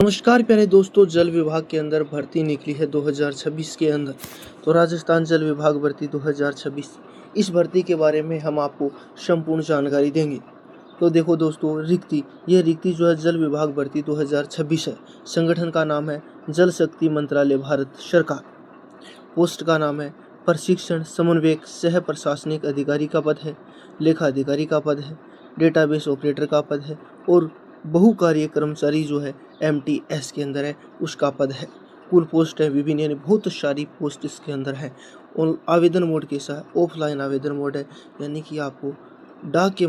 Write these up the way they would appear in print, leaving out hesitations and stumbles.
नमस्कार प्यारे दोस्तों, जल विभाग के अंदर भर्ती निकली है 2026 के अंदर। तो राजस्थान जल विभाग भर्ती 2026, इस भर्ती के बारे में हम आपको संपूर्ण जानकारी देंगे। तो देखो दोस्तों, ये रिक्ति जो है जल विभाग भर्ती 2026 है। संगठन का नाम है जल शक्ति मंत्रालय भारत सरकार। पोस्ट का नाम है प्रशिक्षण समन्वयक सह प्रशासनिक अधिकारी का पद है, लेखा अधिकारी का पद है, डेटाबेस ऑपरेटर का पद है और बहुकार्य कर्मचारी जो है MTS के अंदर है उसका पद है। कुल पोस्ट है विभिन्न, यानी बहुत सारी पोस्ट इसके अंदर है। और आवेदन मोड कैसा है? ऑफलाइन आवेदन मोड है, यानी कि आपको डाक के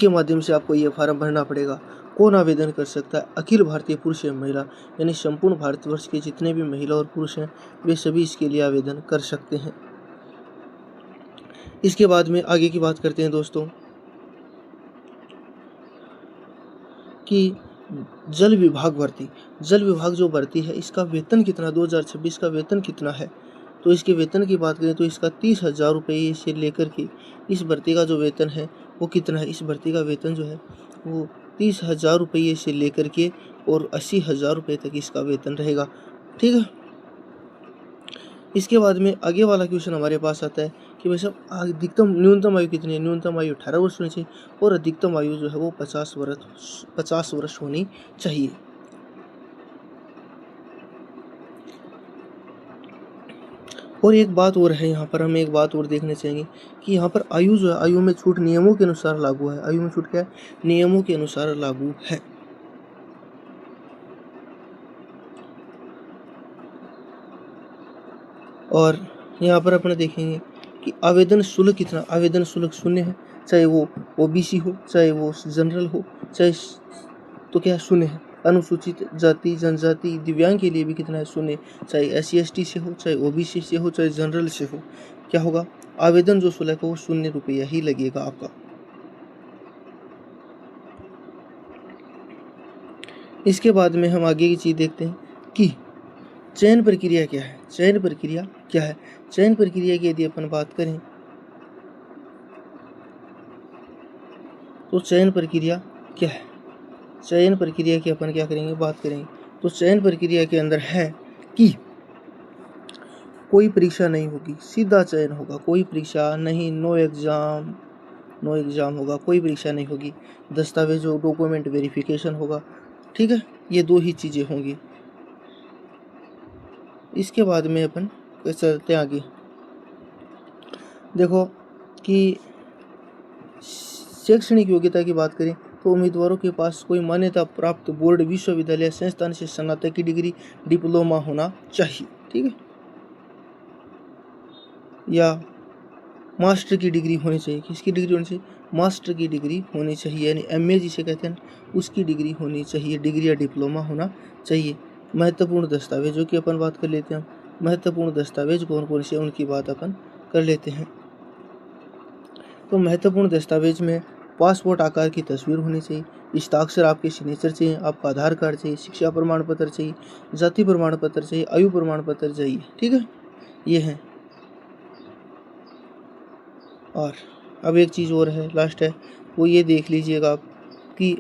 माध्यम से आपको ये फार्म भरना पड़ेगा। कौन आवेदन कर सकता है? अखिल भारतीय पुरुष एवं महिला, यानी संपूर्ण भारतवर्ष के जितने भी महिला और पुरुष हैं वे सभी इसके लिए आवेदन कर सकते हैं। इसके बाद में आगे की बात करते हैं दोस्तों कि जल विभाग जो भर्ती है इसका वेतन कितना, 2026 का वेतन कितना है? तो इसके वेतन की बात करें तो इसका 30,000 रुपये से लेकर के इस भर्ती का जो वेतन है वो कितना है? इस भर्ती का वेतन जो है वो 30,000 रुपये से लेकर के और 80,000 रुपये तक इसका वेतन रहेगा। ठीक है। इसके बाद में आगे वाला क्वेश्चन हमारे पास आता है कि भाई साहब अधिकतम न्यूनतम आयु कितनी है? न्यूनतम आयु 18 वर्ष होनी चाहिए और अधिकतम आयु जो है वो 50 वर्ष होनी चाहिए। और एक बात और है, यहाँ पर हम एक बात और देखना चाहेंगे कि यहाँ पर आयु जो है, आयु में छूट नियमों के अनुसार लागू है। आयु में छूट क्या है? नियमों के अनुसार लागू है। और यहाँ पर अपने देखेंगे कि आवेदन शुल्क कितना? आवेदन शुल्क शून्य है, चाहे वो OBC हो, चाहे वो जनरल हो, चाहे तो क्या शून्य है। अनुसूचित जाति जनजाति दिव्यांग के लिए भी कितना है? शून्य। चाहे SC ST से हो, चाहे OBC से हो, चाहे जनरल से हो, क्या होगा? आवेदन जो शुल्क है वो 0 रुपया ही लगेगा आपका। इसके बाद में हम आगे की चीज देखते हैं कि चयन प्रक्रिया क्या है? चयन प्रक्रिया की यदि अपन बात करें तो चयन प्रक्रिया क्या है? चयन प्रक्रिया की अपन क्या करेंगे? बात करेंगे। तो चयन प्रक्रिया के अंदर है कि कोई परीक्षा नहीं होगी, सीधा चयन होगा। कोई परीक्षा नहीं, नो एग्जाम होगा, कोई परीक्षा नहीं होगी। दस्तावेजों डॉक्यूमेंट वेरिफिकेशन होगा। ठीक है, ये 2 ही चीजें होंगी। इसके बाद में अपन चलते आगे। देखो कि शैक्षणिक योग्यता की बात करें तो उम्मीदवारों के पास कोई मान्यता प्राप्त बोर्ड, विश्वविद्यालय, संस्थान से स्नातक की डिग्री, डिप्लोमा होना चाहिए। ठीक है, या मास्टर की डिग्री होनी चाहिए। किसकी डिग्री होनी चाहिए? मास्टर की डिग्री होनी चाहिए, यानी MA जिसे कहते हैं उसकी डिग्री होनी चाहिए। डिग्री या डिप्लोमा होना चाहिए। महत्वपूर्ण दस्तावेजों की अपन बात कर लेते हैं। महत्वपूर्ण दस्तावेज कौन कौन से, उनकी बात अपन कर लेते हैं। तो महत्वपूर्ण दस्तावेज में पासपोर्ट आकार की तस्वीर होनी चाहिए, हस्ताक्षर आपके सिग्नेचर चाहिए, आपका आधार कार्ड चाहिए, शिक्षा प्रमाण पत्र चाहिए, जाति प्रमाण पत्र चाहिए, आयु प्रमाण पत्र चाहिए। ठीक है, ये है। और अब एक चीज़ और है, लास्ट है, वो ये देख लीजिएगा आप कि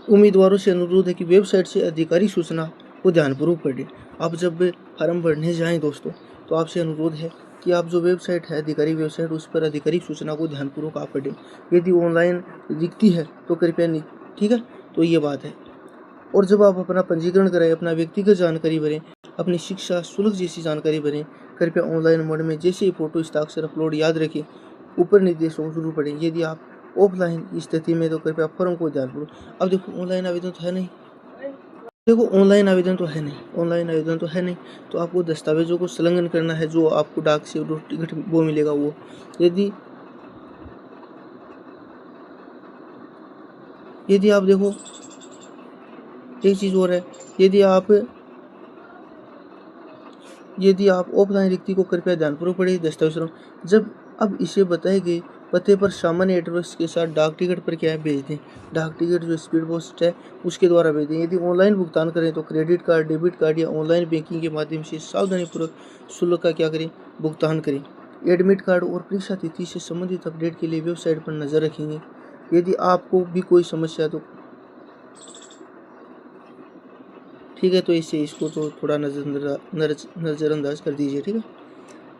उम्मीदवारों से अनुरोध है कि वेबसाइट से अधिकारी सूचना को ध्यानपूर्वक पढ़ें। आप जब फॉर्म भरने जाएं दोस्तों तो आपसे अनुरोध है कि आप जो वेबसाइट है अधिकारी वेबसाइट, उस पर अधिकारी सूचना को ध्यानपूर्वक आप पढ़ें। यदि ऑनलाइन दिखती है तो कृपया नहीं। ठीक है, तो ये बात है। और जब आप अपना पंजीकरण कराएं, अपना व्यक्तिगत जानकारी भरें, अपनी शिक्षा शुल्क जैसी जानकारी भरें, कृपया ऑनलाइन मोड में जैसे ही फोटो हस्ताक्षर अपलोड याद रखें, ऊपर निर्देशों को जरूर पढ़ें। यदि आप ऑफलाइन स्थिति में तो कृपया फॉर्म को ध्यानपूर्वक। अब देखो ऑनलाइन आवेदन तो है नहीं, ऑनलाइन आवेदन तो है नहीं, तो आपको दस्तावेजों को संलग्न करना है, जो आपको डाक से टिकट वो मिलेगा वो। यदि आप देखो एक चीज़ और है, यदि आप ऑफलाइन रिक्ति को कृपया ध्यानपूर्वक पढ़े। दस्तावेज जब अब इसे बताए गए पते पर सामान्य एड्रेस के साथ डाक टिकट पर क्या है भेज दें। डाक टिकट जो स्पीड पोस्ट है उसके द्वारा भेज दें। यदि ऑनलाइन भुगतान करें तो क्रेडिट कार्ड, डेबिट कार्ड या ऑनलाइन बैंकिंग के माध्यम से सावधानीपूर्वक शुल्क का क्या करें? भुगतान करें। एडमिट कार्ड और परीक्षा तिथि से संबंधित अपडेट के लिए वेबसाइट पर नज़र रखेंगे। यदि आपको भी कोई समस्या तो ठीक है, तो इसको तो थोड़ा नज़रअंदाज कर दीजिए। ठीक है,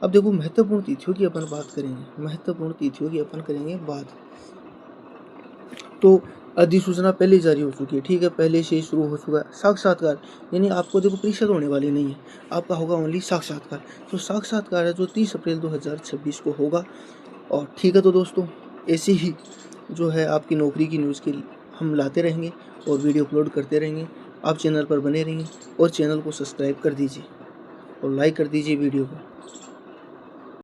अब देखो महत्वपूर्ण तिथियों की अपन बात करेंगे। महत्वपूर्ण तिथियों की अपन करेंगे बात। तो अधिसूचना पहले जारी हो चुकी है। ठीक है, पहले से ही शुरू हो चुका है। साक्षात्कार यानी आपको देखो परीक्षा तो होने वाली नहीं है, आपका होगा ओनली साक्षात्कार। तो साक्षात्कार है जो 30 अप्रैल 2026 को होगा। और ठीक है, तो दोस्तों ऐसे ही जो है आपकी नौकरी की न्यूज़ के हम लाते रहेंगे और वीडियो अपलोड करते रहेंगे। आप चैनल पर बने रहिए और चैनल को सब्सक्राइब कर दीजिए और लाइक कर दीजिए वीडियो को।